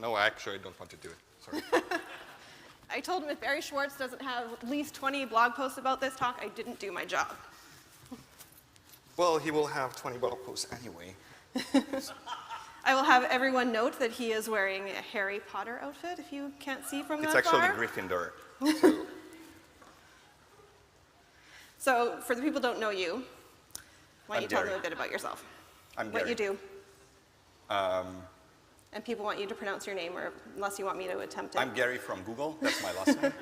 No, actually, I don't want to do it. Sorry. I told him if Barry Schwartz doesn't have at least 20 blog posts about this talk, I didn't do my job. Well, he will have 20 blog posts anyway. I will have everyone note that he is wearing a Harry Potter outfit, if you can't see from that far. It's actually Gryffindor. So. So, for the people who don't know you, why don't you tell Gary. them a bit about yourself? I'm what Gary. you do. And people want you to pronounce your name, or unless you want me to attempt it. I'm Gary from Google. That's my last name.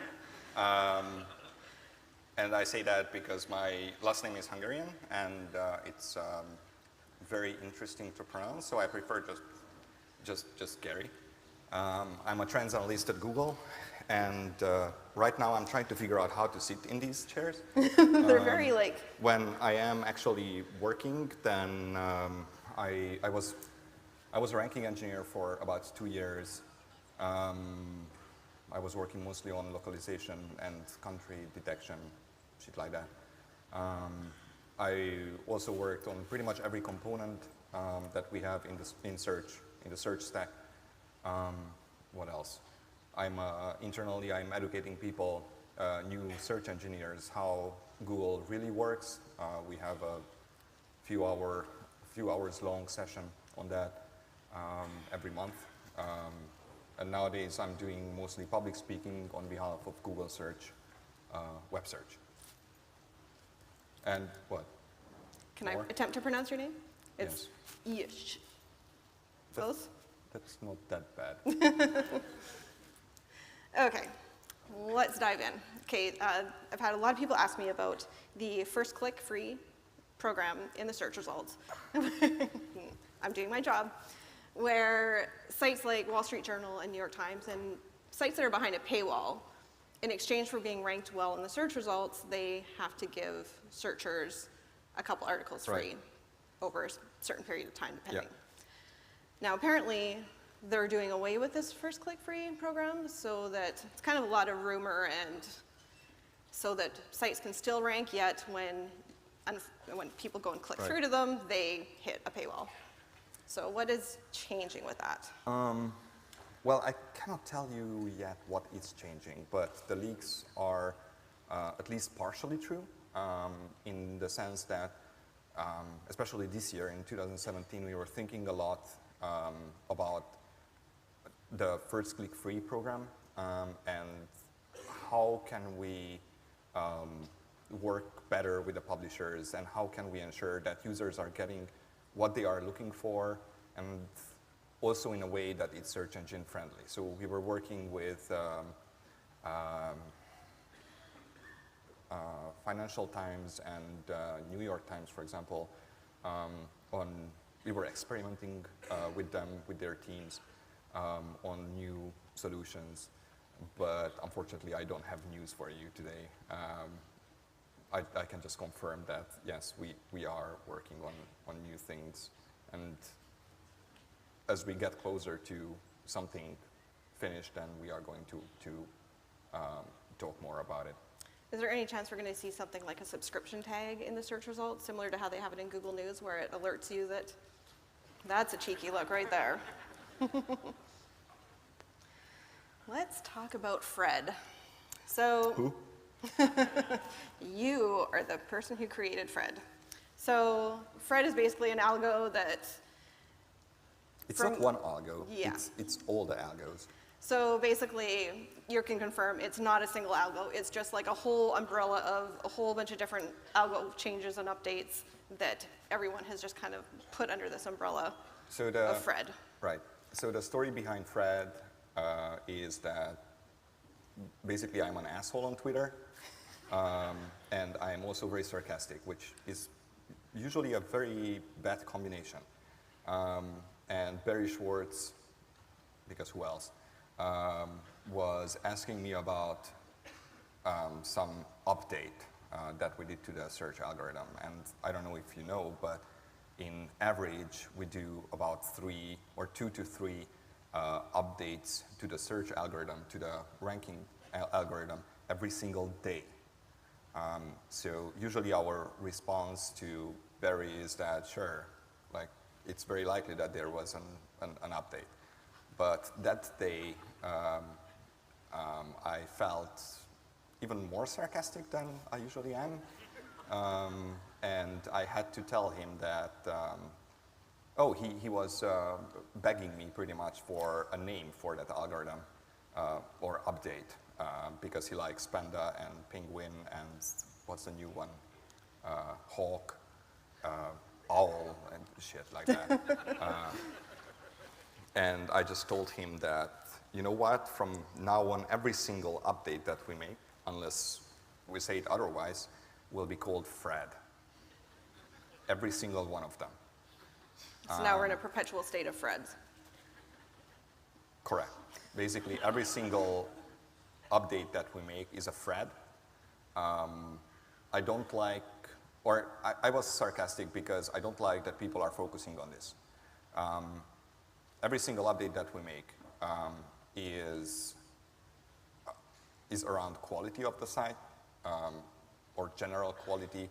And I say that because my last name is Hungarian, and it's very interesting to pronounce, so I prefer just Gary. I'm a trends analyst at Google, and right now I'm trying to figure out how to sit in these chairs. They're very When I am actually working, then I was a ranking engineer for about 2 years. I was working mostly on localization and country detection, shit like that. I also worked on pretty much every component that we have in the search stack. What else? Internally, I'm educating people, new search engineers, how Google really works. We have a few hours long session on that every month. And nowadays, I'm doing mostly public speaking on behalf of Google Search, web search. And what? Can More? I attempt to pronounce your name? Yes. It's Yish. Close? That's not that bad. Okay, let's dive in. Okay, I've had a lot of people ask me about the first click free program in the search results. I'm doing my job, where sites like Wall Street Journal and New York Times and sites that are behind a paywall, in exchange for being ranked well in the search results, they have to give searchers a couple articles free over a certain period of time, depending. Yeah. Now, apparently, they're doing away with this first click free program, so that it's kind of a lot of rumor, and so that sites can still rank, yet when people go and click through to them, they hit a paywall. So what is changing with that? Well, I cannot tell you yet what is changing, but the leaks are at least partially true, in the sense that, especially this year, in 2017, we were thinking a lot about the first click free program, and how can we work better with the publishers, and how can we ensure that users are getting what they are looking for, and also in a way that it's search engine friendly. So we were working with Financial Times and New York Times, for example, we were experimenting with them, with their teams, on new solutions. But unfortunately, I don't have news for you today. I can just confirm that, yes, we are working on new things. And as we get closer to something finished, then we are going to talk more about it. Is there any chance we're going to see something like a subscription tag in the search results, similar to how they have it in Google News, where it alerts you that that's a cheeky look right there? Let's talk about Fred. So, Who? You are the person who created Fred. So Fred is basically an algo that... It's not one algo. Yeah. It's all the algos. So basically, you can confirm it's not a single algo. It's just like a whole umbrella of a whole bunch of different algo changes and updates that everyone has just kind of put under this umbrella of Fred. Right. So the story behind Fred is that basically I'm an asshole on Twitter, and I'm also very sarcastic, which is usually a very bad combination. And Barry Schwartz, because who else, was asking me about some update that we did to the search algorithm. And I don't know if you know, but in average, we do about 2 to 3 updates to the search algorithm, to the ranking algorithm every single day. So usually our response to Barry is that, sure, like, it's very likely that there was an update. But that day, I felt even more sarcastic than I usually am. And I had to tell him that, he was begging me pretty much for a name for that algorithm or update because he likes Panda and Penguin and what's the new one? Hawk, Owl, and shit like that. And I just told him that, you know what, from now on, every single update that we make, unless we say it otherwise, will be called Fred. Every single one of them. So now we're in a perpetual state of Freds. Correct. Basically, every single update that we make is a Fred. I don't like, or I was sarcastic because I don't like that people are focusing on this. Every single update that we make is around quality of the site or general quality,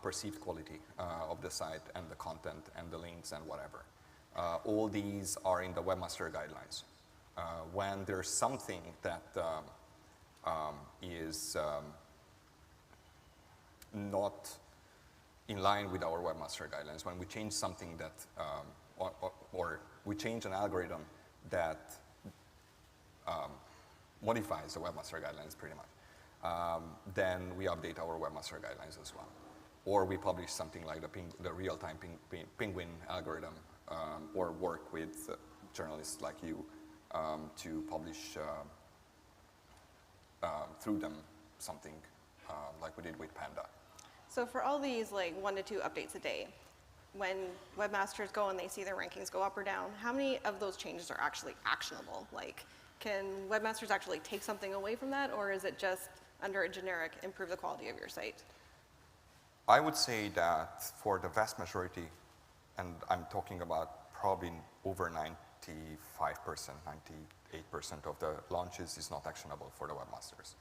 perceived quality of the site and the content and the links and whatever. All these are in the Webmaster Guidelines. When there's something that is not in line with our Webmaster Guidelines, when we change something that, or we change an algorithm that modifies the Webmaster Guidelines pretty much, then we update our Webmaster Guidelines as well. Or we publish something like the real-time Penguin algorithm, or work with journalists like you to publish through them something like we did with Panda. So for all these like 1 to 2 updates a day, when webmasters go and they see their rankings go up or down, how many of those changes are actually actionable? Like, can webmasters actually take something away from that, or is it just under a generic improve the quality of your site? I would say that for the vast majority, and I'm talking about probably over 95%, 98% of the launches is not actionable for the webmasters.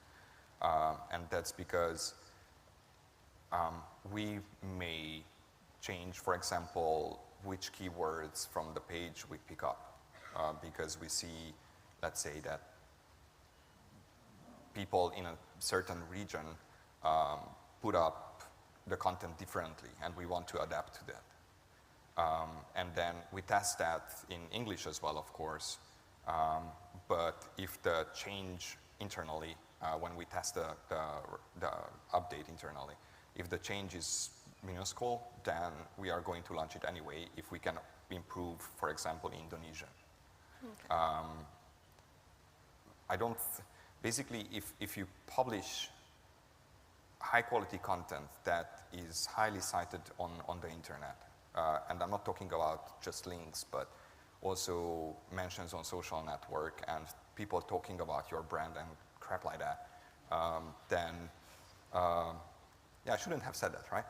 And that's because we may change, for example, which keywords from the page we pick up because we see, let's say, that people in a certain region put up the content differently, and we want to adapt to that. And then we test that in English as well, of course. But if the change internally, when we test the update internally, if the change is minuscule, then we are going to launch it anyway if we can improve, for example, in Indonesia. Okay. Basically, if you publish high quality content that is highly cited on the internet, and I'm not talking about just links, but also mentions on social network and people talking about your brand and crap like that, then, yeah, I shouldn't have said that, right?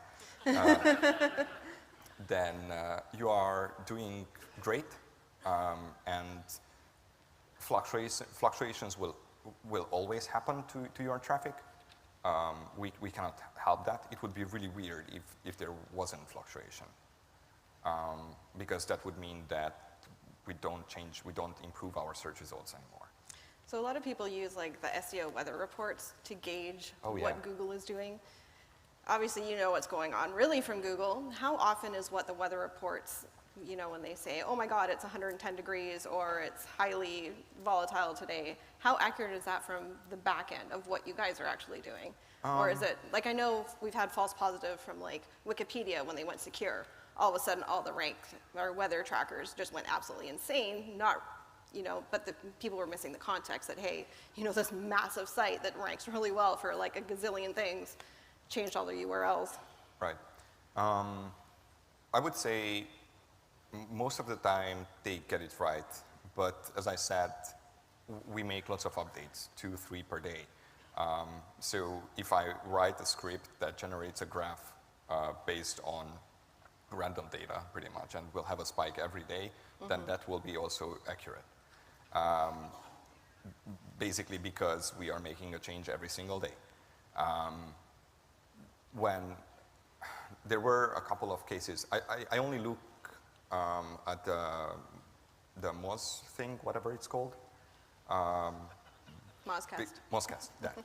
Then you are doing great, and fluctuations will always happen to your traffic. We cannot help that. It would be really weird if there wasn't fluctuation, because that would mean that we don't improve our search results anymore. So a lot of people use like the SEO weather reports to gauge what Google is doing. Obviously, you know what's going on really from Google. How often is what the weather reports, you know, when they say, oh my God, it's 110 degrees or it's highly volatile today, how accurate is that from the back end of what you guys are actually doing? Or is it, like I know we've had false positive from like Wikipedia when they went secure. All of a sudden all the weather trackers just went absolutely insane, but the people were missing the context that, hey, this massive site that ranks really well for like a gazillion things changed all the URLs. Right. I would say most of the time they get it right, but as I said, we make lots of updates, 2, 3 per day. So if I write a script that generates a graph based on random data, pretty much, and we'll have a spike every day, then that will be also accurate. Basically because we are making a change every single day. When there were a couple of cases, I only look at the the Moz thing, whatever it's called. Mozcast. Mozcast, that.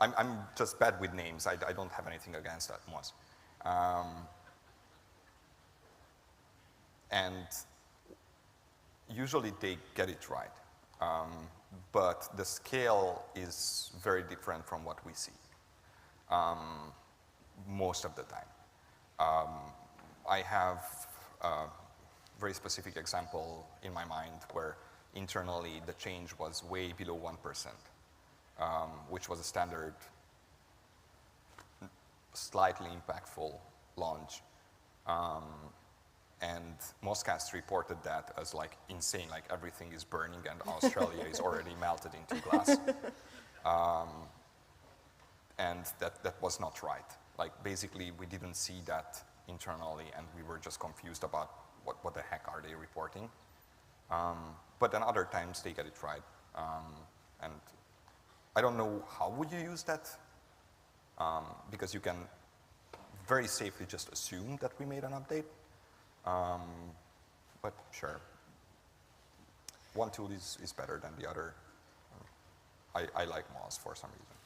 I'm just bad with names. I don't have anything against that, Moz. And usually they get it right. But the scale is very different from what we see most of the time. I have a very specific example in my mind where internally the change was way below 1%, which was a standard, slightly impactful launch. And Mozcast reported that as like insane, like everything is burning and Australia is already melted into glass. And that was not right. Like basically we didn't see that internally and we were just confused about what the heck are they reporting. But then other times they get it right. And I don't know how would you use that, because you can very safely just assume that we made an update. But sure, one tool is better than the other. I like Moz for some reason.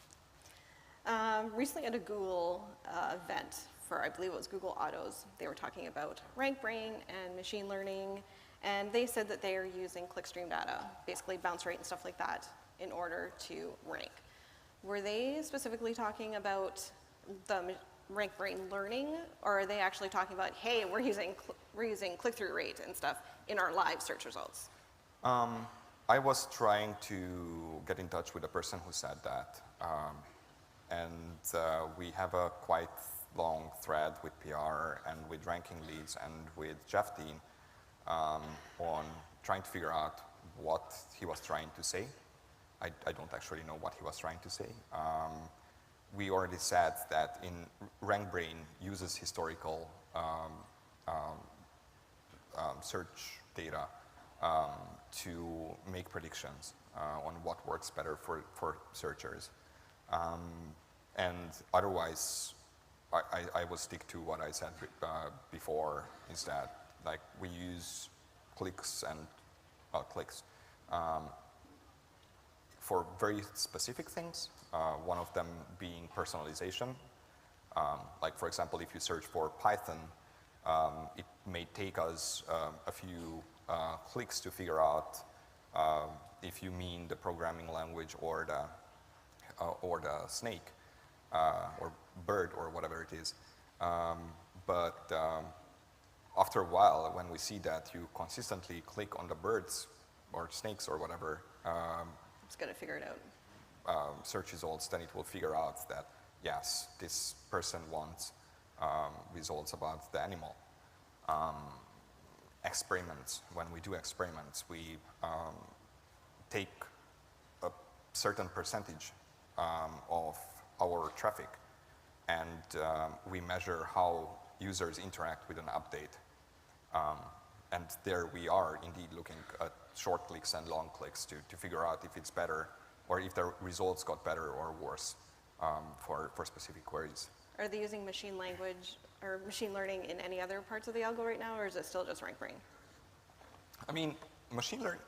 Recently at a Google event for, I believe it was Google Autos, they were talking about RankBrain and machine learning, and they said that they are using clickstream data, basically bounce rate and stuff like that, in order to rank. Were they specifically talking about the RankBrain learning, or are they actually talking about, hey, we're using click-through rate and stuff in our live search results? I was trying to get in touch with the person who said that, and we have a quite long thread with PR and with ranking leads and with Jeff Dean on trying to figure out what he was trying to say. I don't actually know what he was trying to say. We already said that in RankBrain uses historical search data to make predictions on what works better for searchers. And otherwise, I will stick to what I said before, is that like we use clicks and clicks for very specific things, one of them being personalization. Like for example, if you search for Python, it may take us a few clicks to figure out if you mean the programming language or the snake or bird or whatever it is. But after a while, when we see that you consistently click on the birds or snakes or whatever, It's going to figure it out. Search results, then it will figure out that, yes, this person wants results about the animal. Experiments, when we do experiments, we take a certain percentage of our traffic and we measure how users interact with an update. And there we are indeed looking at short clicks and long clicks to figure out if it's better or if the results got better or worse for specific queries. Are they using machine language or machine learning in any other parts of the algo right now, or is it still just RankBrain? I mean, machine learning,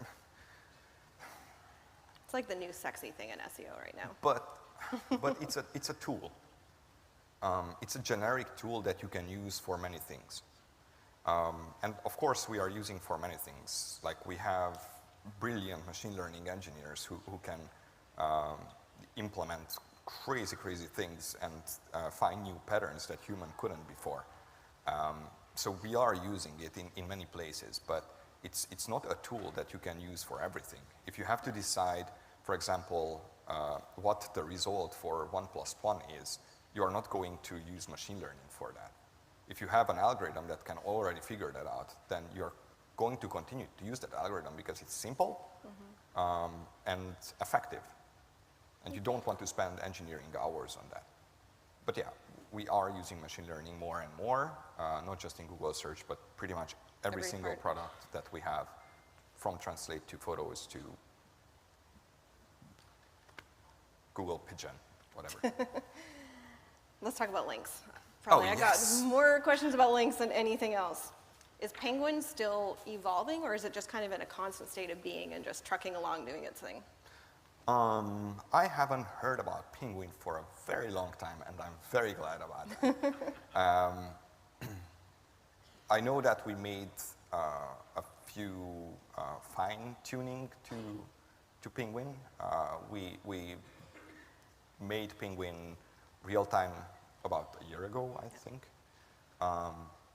It's like the new sexy thing in SEO right now. but it's a tool. It's a generic tool that you can use for many things. And of course, we are using for many things. Like we have brilliant machine learning engineers who can implement crazy things and find new patterns that human couldn't before. So we are using it in many places, but it's not a tool that you can use for everything. If you have to decide, for example, what the result for 1 + 1 is, you are not going to use machine learning for that. If you have an algorithm that can already figure that out, then you're going to continue to use that algorithm because it's simple and effective. And you don't want to spend engineering hours on that. But yeah, we are using machine learning more and more, not just in Google search, but pretty much every single product that we have, from Translate to Photos to Google Pigeon, whatever. Let's talk about links. Probably I got more questions about links than anything else. Is Penguin still evolving, or is it just kind of in a constant state of being and just trucking along doing its thing? I haven't heard about Penguin for a very long time, and I'm very glad about that. I know that we made a few fine-tuning to Penguin. We made Penguin real-time about a year ago, I think.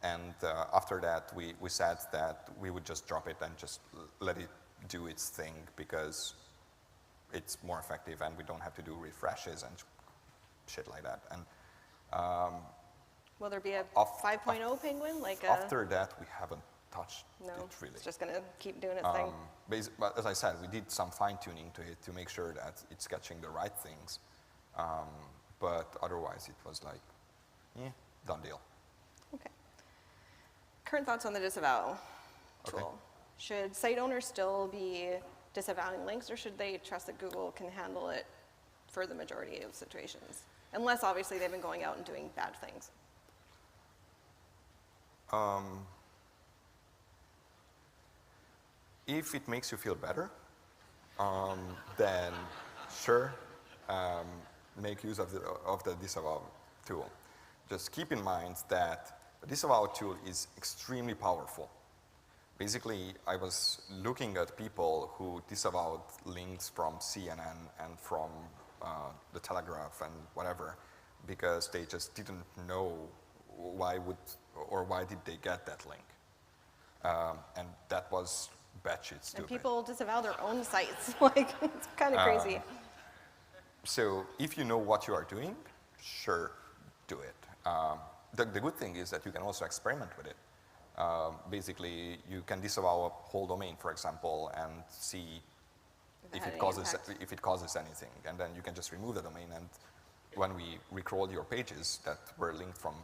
And after that, we said that we would just drop it and just let it do its thing because it's more effective and we don't have to do refreshes and shit like that. And Will there be a 5.0 Penguin? After that, we haven't touched No, it really. it's just going to keep doing its thing. But as I said, we did some fine-tuning to it to make sure that it's catching the right things. But otherwise, it was like, yeah, done deal. Okay. Current thoughts on the disavow tool. Okay. Should site owners still be disavowing links, or should they trust that Google can handle it for the majority of situations? Unless, obviously, they've been going out and doing bad things. If it makes you feel better, then sure, make use of the disavow tool. Just keep in mind that the disavow tool is extremely powerful. Basically, I was looking at people who disavowed links from CNN and from the Telegraph and whatever because they just didn't know why did they get that link. And that was batshit stupid. And people disavow their own sites. Like, it's kind of crazy. So if you know what you are doing, sure, do it. The good thing is that you can also experiment with it. Basically, you can disavow a whole domain, for example, and see if it causes anything. And then you can just remove the domain. And when we recrawl your pages that were linked from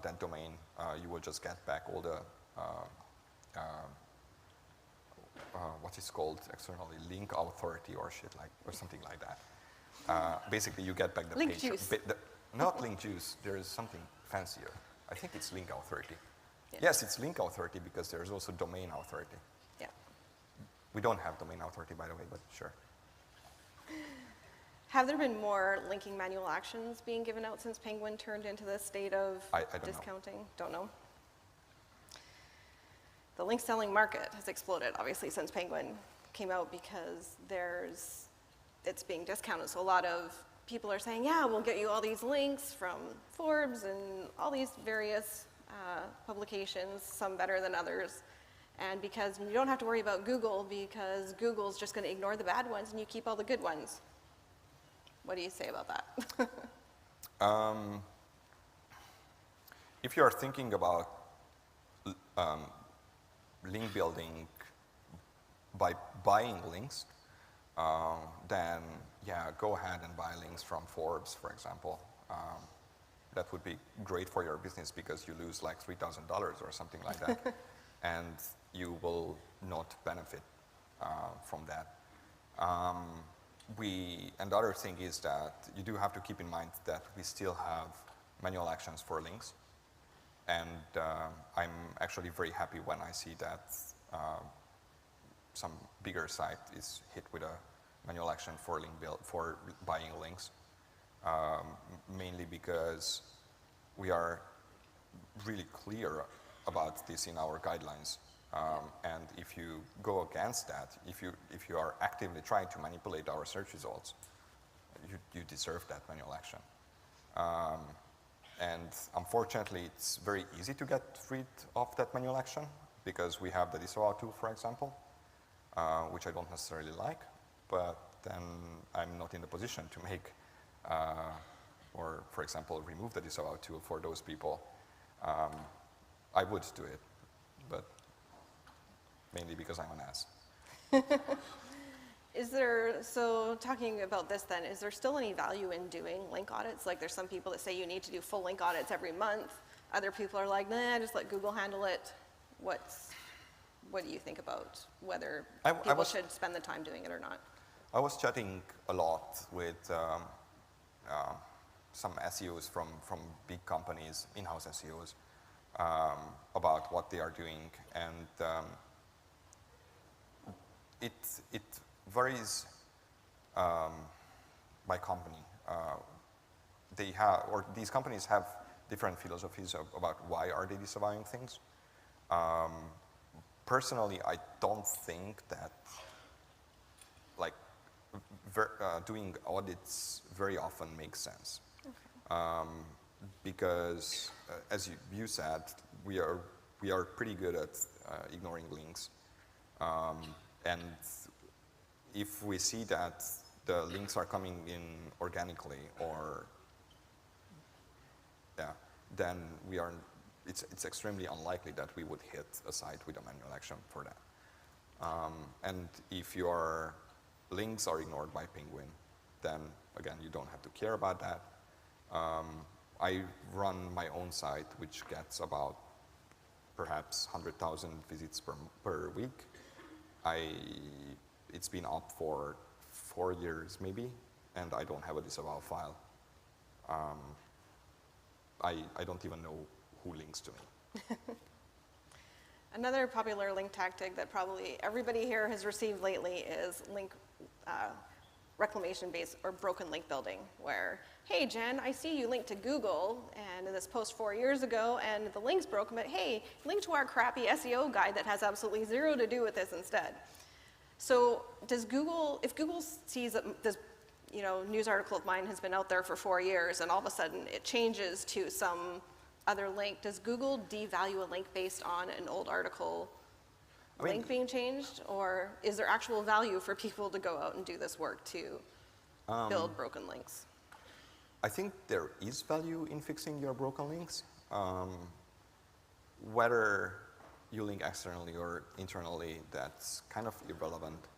that domain, you will just get back all the what is called externally link authority or something like that. Basically, you get back the link page. Juice. Not link juice. There is something fancier. I think it's link authority. Yeah. Yes, it's link authority because there is also domain authority. Yeah. We don't have domain authority, by the way, but sure. Have there been more linking manual actions being given out since Penguin turned into this state of I don't know. discounting? Don't know. The link selling market has exploded, obviously, since Penguin came out because it's being discounted. So a lot of people are saying, yeah, we'll get you all these links from Forbes and all these various publications, some better than others. And because you don't have to worry about Google because Google's just going to ignore the bad ones and you keep all the good ones. What do you say about that? If you are thinking about link building by buying links, then yeah, go ahead and buy links from Forbes, for example. That would be great for your business because you lose like $3,000 or something like that, and you will not benefit from that. And the other thing is that you do have to keep in mind that we still have manual actions for links. And I'm actually very happy when I see that some bigger site is hit with a manual action for for buying links, mainly because we are really clear about this in our guidelines. And if you go against that, if you are actively trying to manipulate our search results, you deserve that manual action. And unfortunately, it's very easy to get rid of that manual action because we have the disavow tool, for example, which I don't necessarily like, but then I'm not in the position to make, or for example, remove the disavow tool for those people. I would do it, but mainly because I'm an ass. So talking about this then, is there still any value in doing link audits? Like there's some people that say you need to do full link audits every month. Other people are like, nah, just let Google handle it. What do you think about whether people should spend the time doing it or not? I was chatting a lot with some SEOs from big companies, in-house SEOs, about what they are doing, and it varies by company. These companies have different philosophies about why are they disavowing things. Personally, I don't think that like doing audits very often makes sense. Okay. Because as you said, we are pretty good at ignoring links. And if we see that the links are coming in organically, or then it's extremely unlikely that we would hit a site with a manual action for that. And if your links are ignored by Penguin, then again, you don't have to care about that. I run my own site, which gets about perhaps 100,000 visits per week. It's been up for 4 years maybe, and I don't have a disavow file. I don't even know who links to me. Another popular link tactic that probably everybody here has received lately is link reclamation-based or broken link building, where, hey, Jen, I see you linked to Google and in this post 4 years ago, and the link's broken, but hey, link to our crappy SEO guide that has absolutely zero to do with this instead. So does Google, if Google sees that this news article of mine has been out there for 4 years and all of a sudden it changes to some other link, does Google devalue a link based on an old article link being changed? Or is there actual value for people to go out and do this work to build broken links? I think there is value in fixing your broken links. Whether you link externally or internally, that's kind of irrelevant.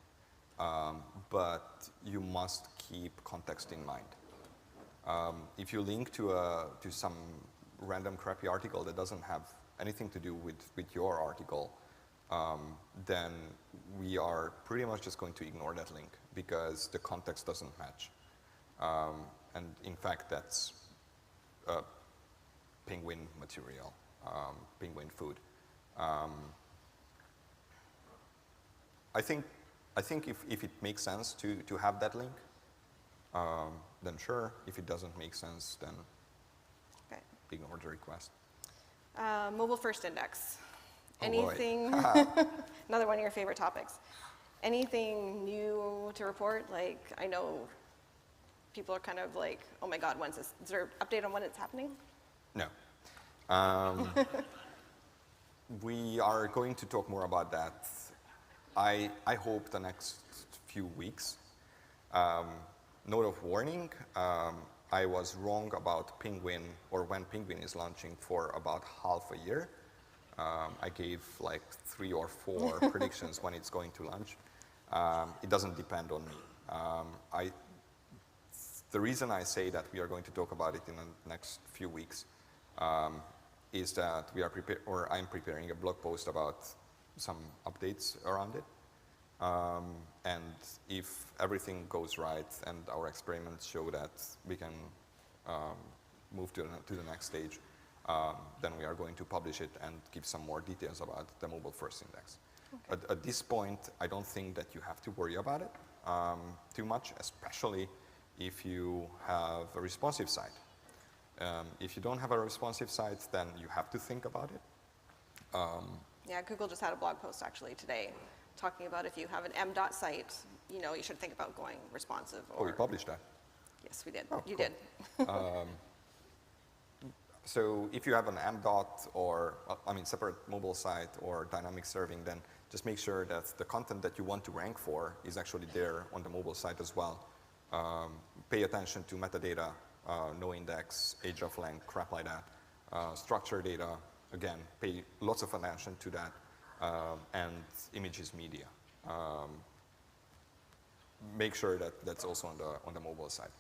But you must keep context in mind. If you link to some random crappy article that doesn't have anything to do with your article, then we are pretty much just going to ignore that link because the context doesn't match. And in fact, that's Penguin material, Penguin food. I think if it makes sense to have that link, then sure. If it doesn't make sense, then okay. Ignore the request. Mobile first index. Oh, anything, another one of your favorite topics. Anything new to report? Like, I know people are kind of like, oh my God, when's this? Is there an update on when it's happening? No. We are going to talk more about that. I hope the next few weeks. Note of warning, I was wrong about Penguin, or when Penguin is launching, for about half a year. I gave like 3 or 4 predictions when it's going to launch. It doesn't depend on me. The reason I say that we are going to talk about it in the next few weeks is that I'm preparing a blog post about some updates around it. And if everything goes right and our experiments show that we can move to the next stage, then we are going to publish it and give some more details about the mobile first index. Okay. At this point, I don't think that you have to worry about it too much, especially if you have a responsive site. If you don't have a responsive site, then you have to think about it. Yeah, Google just had a blog post actually today talking about if you have an M.dot site, you should think about going responsive. Oh, we published that? Yes, we did. Oh, you cool. did. So if you have an M.dot or, separate mobile site or dynamic serving, then just make sure that the content that you want to rank for is actually there on the mobile site as well. Pay attention to metadata, no index, hreflang, crap like that. Structure data, again, pay lots of attention to that. And images media. Make sure that that's also on the mobile side.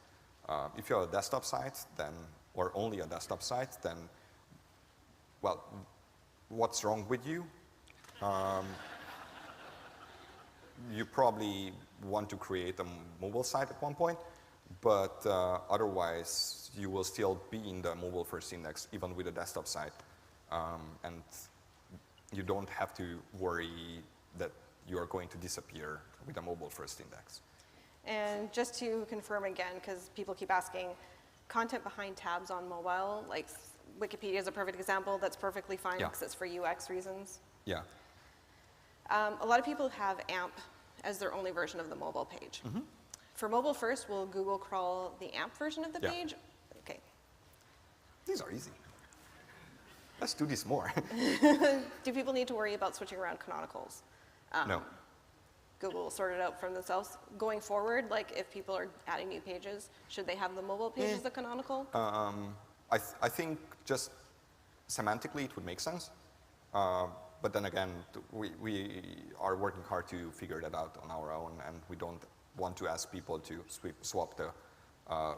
If you have a desktop site, then, or only a desktop site, then, well, what's wrong with you? You probably want to create a mobile site at one point, but otherwise you will still be in the mobile first index even with a desktop site. And you don't have to worry that you're going to disappear with a mobile-first index. And just to confirm again, because people keep asking, content behind tabs on mobile, like Wikipedia is a perfect example, that's perfectly fine Yeah. because it's for UX reasons. Yeah. A lot of people have AMP as their only version of the mobile page. For mobile first, will Google crawl the AMP version of the Yeah. page? Okay. These are easy. Let's do this more. Do people need to worry about switching around canonicals? No. Google will sort it out from themselves. Going forward, like if people are adding new pages, should they have the mobile page as the canonical? I think just semantically it would make sense. But then again, we are working hard to figure that out on our own, and we don't want to ask people to swap the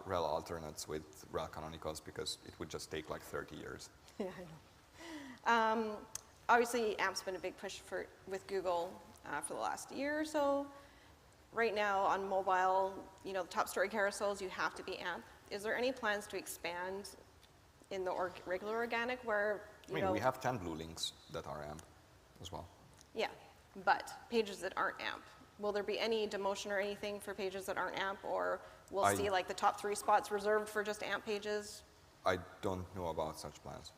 rel alternates with rel canonicals because it would just take like 30 years. Yeah, I know. Obviously, AMP's been a big push with Google for the last year or so. Right now on mobile, you know, the top story carousels, you have to be AMP. Is there any plans to expand in the regular organic where, you know, we have 10 blue links that are AMP as well. yeah, but pages that aren't AMP, will there be any demotion or anything for pages that aren't AMP, or we'll see like the top 3 spots reserved for just AMP pages? I don't know about such plans.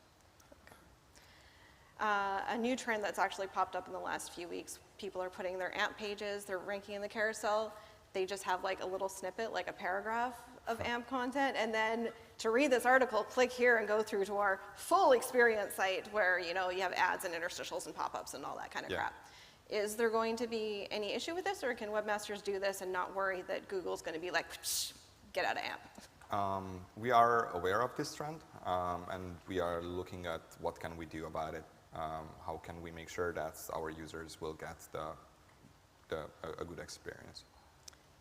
A new trend that's actually popped up in the last few weeks, people are putting their AMP pages, they're ranking in the carousel, they just have like a little snippet, like a paragraph of AMP content, and then to read this article, click here and go through to our full experience site where, you know, you have ads and interstitials and pop-ups and all that kind of crap. Is there going to be any issue with this, or can webmasters do this and not worry that Google's going to be like, get out of AMP? We are aware of this trend, and we are looking at what can we do about it. How can we make sure that our users will get a good experience?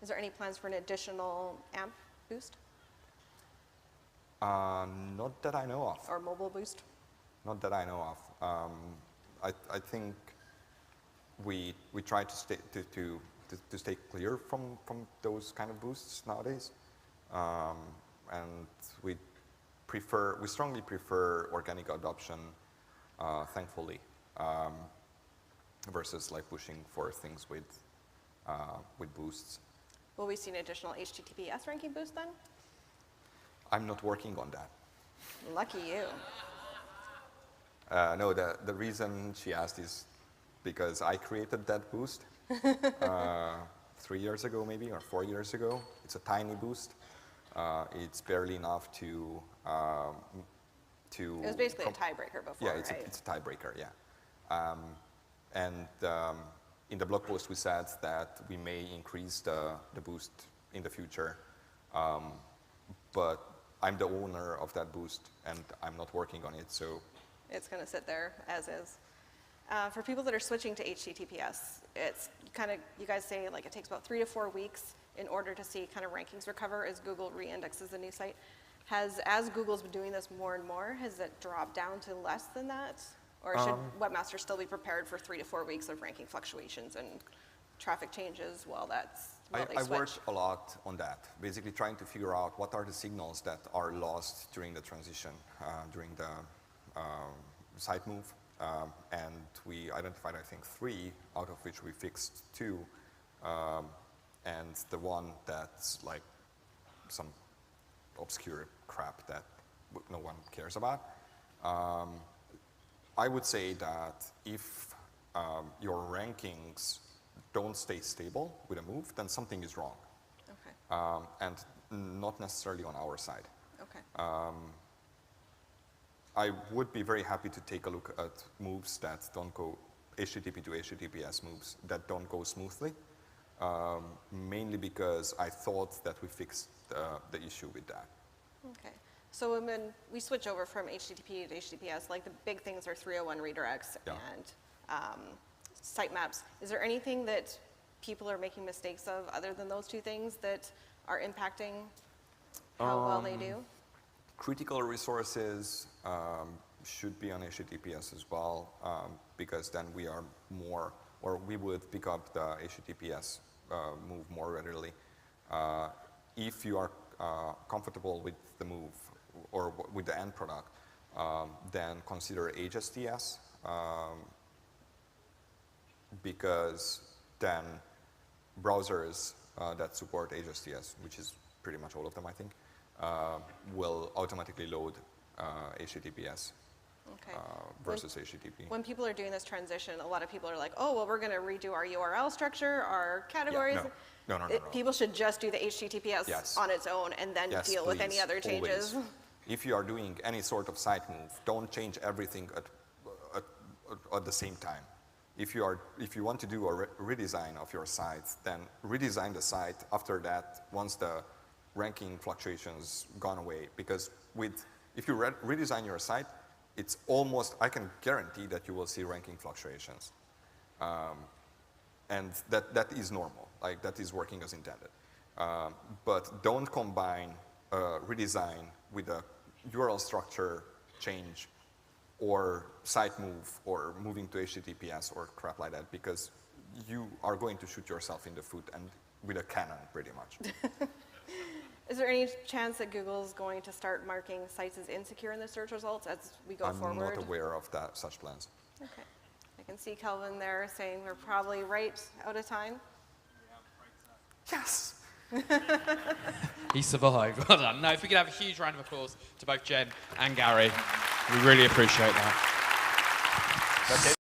Is there any plans for an additional AMP boost Not that I know of. or mobile boost? Not that I know of. I think we try to stay clear from those kind of boosts nowadays, and we strongly prefer organic adoption, thankfully, versus like pushing for things with boosts. Will we see an additional HTTPS ranking boost then? I'm not working on that. Lucky you. No, the reason she asked is because I created that boost 3 years ago maybe, or 4 years ago. It's a tiny boost. It's barely enough to It was basically a tiebreaker before, yeah, right? it's a tiebreaker, yeah. In the blog post we said that we may increase the boost in the future, but I'm the owner of that boost and I'm not working on it, so. It's going to sit there as is. For people that are switching to HTTPS, it's kind of, you guys say like it takes about 3 to 4 weeks in order to see kind of rankings recover as Google re-indexes the new site. As Google's been doing this more and more, has it dropped down to less than that? Or should webmasters still be prepared for 3 to 4 weeks of ranking fluctuations and traffic changes while they I switch? worked a lot on that, basically trying to figure out what are the signals that are lost during the transition, during the site move. And we identified, I think, 3, out of which we fixed 2. And the one that's like some obscure crap that no one cares about. I would say that if your rankings don't stay stable with a move, then something is wrong. Okay. And not necessarily on our side. Okay. I would be very happy to take a look at moves that don't go, HTTP to HTTPS moves that don't go smoothly, mainly because I thought that we fixed the issue with that. Okay. So when we switch over from HTTP to HTTPS, like the big things are 301 redirects Yeah. and sitemaps. Is there anything that people are making mistakes of other than those 2 things that are impacting how well they do? Critical resources should be on HTTPS as well, because then we are more, or we would pick up the HTTPS move more readily. If you are comfortable with the move or with the end product, then consider HSTS because then browsers that support HSTS, which is pretty much all of them, I think, will automatically load HTTPS Okay. versus HTTP. When people are doing this transition, a lot of people are like, oh, well, we're going to redo our URL structure, our categories. No. People should just do the HTTPS Yes. on its own and then Yes, deal with any please, other changes. always. If you are doing any sort of site move, don't change everything at the same time. If you want to do a redesign of your site, then redesign the site after that once the ranking fluctuations gone away. Because if you redesign your site, it's almost, I can guarantee that you will see ranking fluctuations. And that is normal, like that is working as intended. But don't combine redesign with a URL structure change or site move or moving to HTTPS or crap like that, because you are going to shoot yourself in the foot and with a cannon pretty much. Is there any chance that Google's going to start marking sites as insecure in the search results as we go forward? I'm not aware of such plans. Okay. I can see Kelvin there saying we're probably right out of time. Yes! He survived. Well done. No, if we could have a huge round of applause to both Jen and Gary, we really appreciate that. Okay.